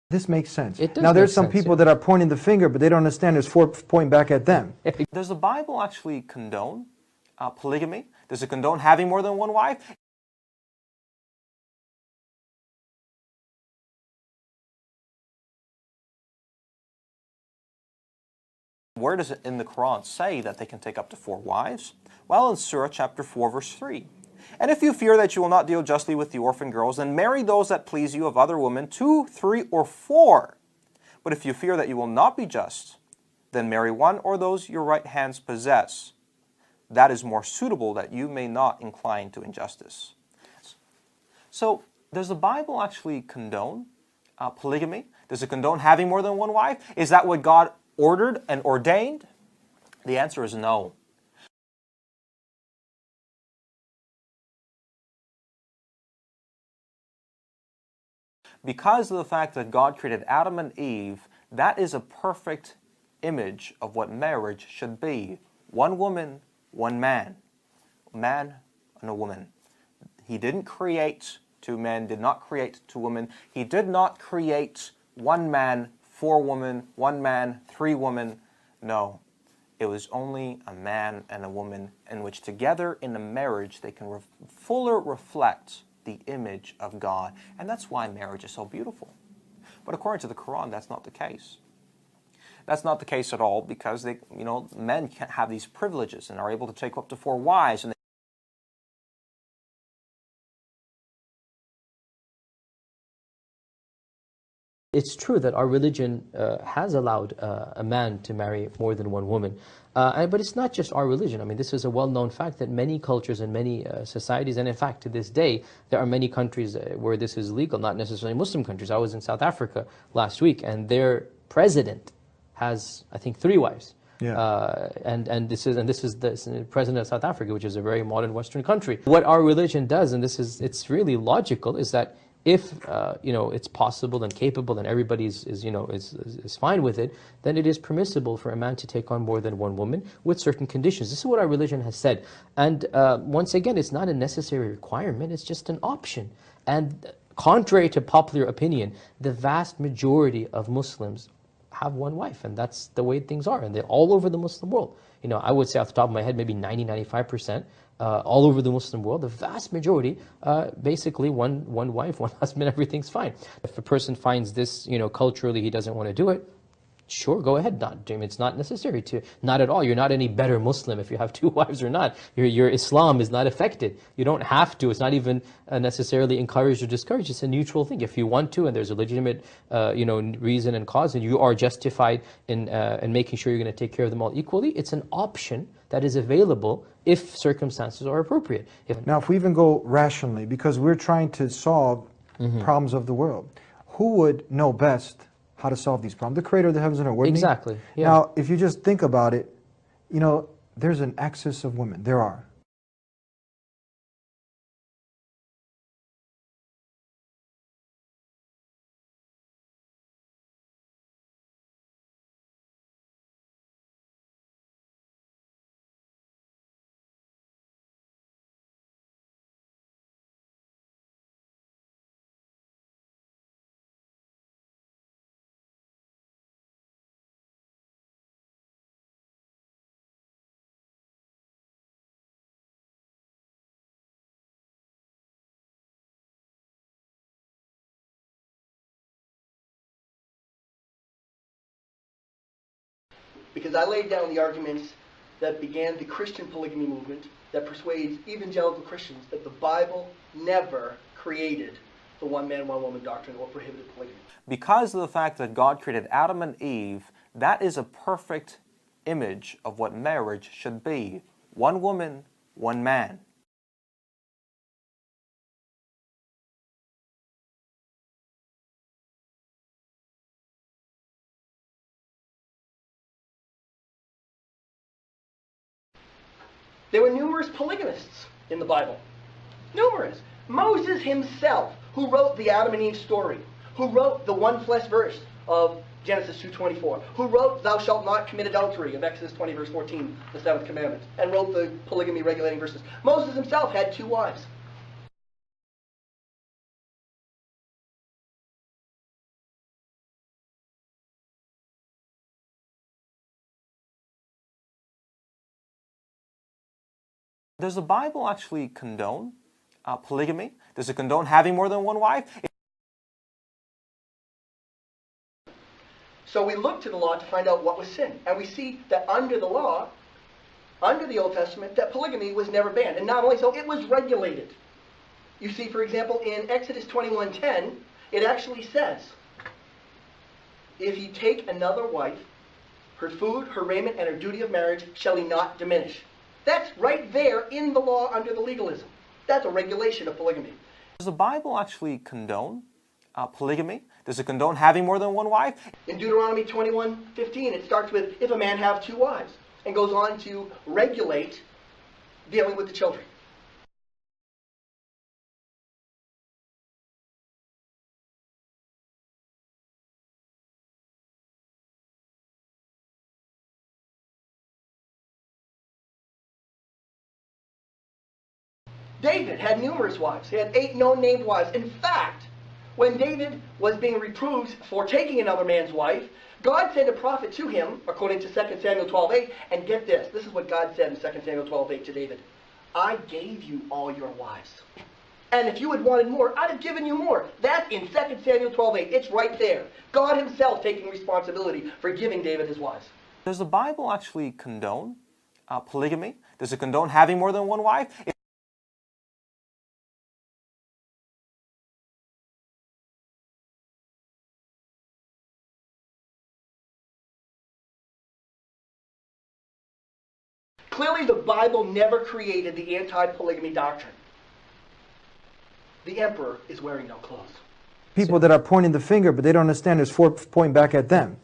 This makes sense. It does now, there's make some sense, people yeah. that are pointing the finger, but they don't understand there's four pointing back at them. Does the Bible actually condone polygamy? Does it condone having more than one wife? Where does it in the Quran say that they can take up to 4 wives? Well, in Surah chapter 4, verse 3. And if you fear that you will not deal justly with the orphan girls, then marry those that please you of other women, 2, 3, or 4. But if you fear that you will not be just, then marry one or those your right hands possess. That is more suitable, that you may not incline to injustice. So, does the Bible actually condone polygamy? Does it condone having more than one wife? Is that what God ordered and ordained? The answer is no. Because of the fact that God created Adam and Eve, that is a perfect image of what marriage should be. One woman, one man. A man and a woman. He didn't create 2 men, did not create 2 women. He did not create 1 man, 4 women, 1 man, 3 women. No. It was only a man and a woman in which together in a marriage they can fuller reflect the image of God. And that's why marriage is so beautiful. But according to the Quran, that's not the case. That's not the case at all, because men can't have these privileges and are able to take up to 4 wives. And It's true that our religion has allowed a man to marry more than one woman. But it's not just our religion. I mean, this is a well-known fact that many cultures and many societies, and in fact, to this day, there are many countries where this is legal, not necessarily Muslim countries. I was in South Africa last week, and their president has, I think, 3 wives. Yeah. And this is the president of South Africa, which is a very modern Western country. What our religion does, and it's really logical, is that if it's possible and capable and everybody is fine with it, then it is permissible for a man to take on more than one woman with certain conditions. This is what our religion has said. And once again, it's not a necessary requirement, it's just an option. And contrary to popular opinion, the vast majority of Muslims have 1 wife, and that's the way things are, and they're all over the Muslim world. I would say off the top of my head, maybe 90-95%. All over the Muslim world, the vast majority, basically one wife, one husband, everything's fine. If a person finds this, culturally he doesn't want to do it, sure, go ahead. It's not necessary to, not at all. You're not any better Muslim if you have 2 wives or not. Your Islam is not affected. You don't have to. It's not even necessarily encouraged or discouraged. It's a neutral thing. If you want to, and there's a legitimate, reason and cause, and you are justified in making sure you're going to take care of them all equally, it's an option that is available if circumstances are appropriate. Now, if we even go rationally, because we're trying to solve problems of the world, who would know best how to solve these problems? The creator of the heavens and earth, wouldn't he? Exactly. Yeah. Now, if you just think about it, there's an excess of women. There are. Because I laid down the arguments that began the Christian polygamy movement that persuades evangelical Christians that the Bible never created the 1 man, 1 woman doctrine or prohibited polygamy. because of the fact that God created Adam and Eve, that is a perfect image of what marriage should be. 1 woman, 1 man. There were numerous polygamists in the Bible. Numerous. Moses himself, who wrote the Adam and Eve story, who wrote the 1 flesh verse of Genesis 2:24, who wrote "Thou shalt not commit adultery" of Exodus 20 verse 14, the 7th commandment, and wrote the polygamy regulating verses. Moses himself had 2 wives. Does the Bible actually condone polygamy? Does it condone having more than one wife? So we look to the law to find out what was sin. And we see that under the law, under the Old Testament, that polygamy was never banned. And not only so, it was regulated. You see, for example, in Exodus 21:10, it actually says, if you take another wife, her food, her raiment, and her duty of marriage shall he not diminish. That's right there in the law under the legalism. That's a regulation of polygamy. Does the Bible actually condone polygamy? Does it condone having more than one wife? In Deuteronomy 21:15, it starts with, if a man have two wives, and goes on to regulate dealing with the children. David had numerous wives. He had 8 known-named wives. In fact, when David was being reproved for taking another man's wife, God sent a prophet to him, according to 2 Samuel 12:8, and get this. This is what God said in 2 Samuel 12:8 to David. I gave you all your wives. And if you had wanted more, I'd have given you more. That's in 2 Samuel 12:8. It's right there. God himself taking responsibility for giving David his wives. Does the Bible actually condone polygamy? Does it condone having more than one wife? Clearly, the Bible never created the anti-polygamy doctrine. The emperor is wearing no clothes. People that are pointing the finger, but they don't understand there's 4 pointing back at them.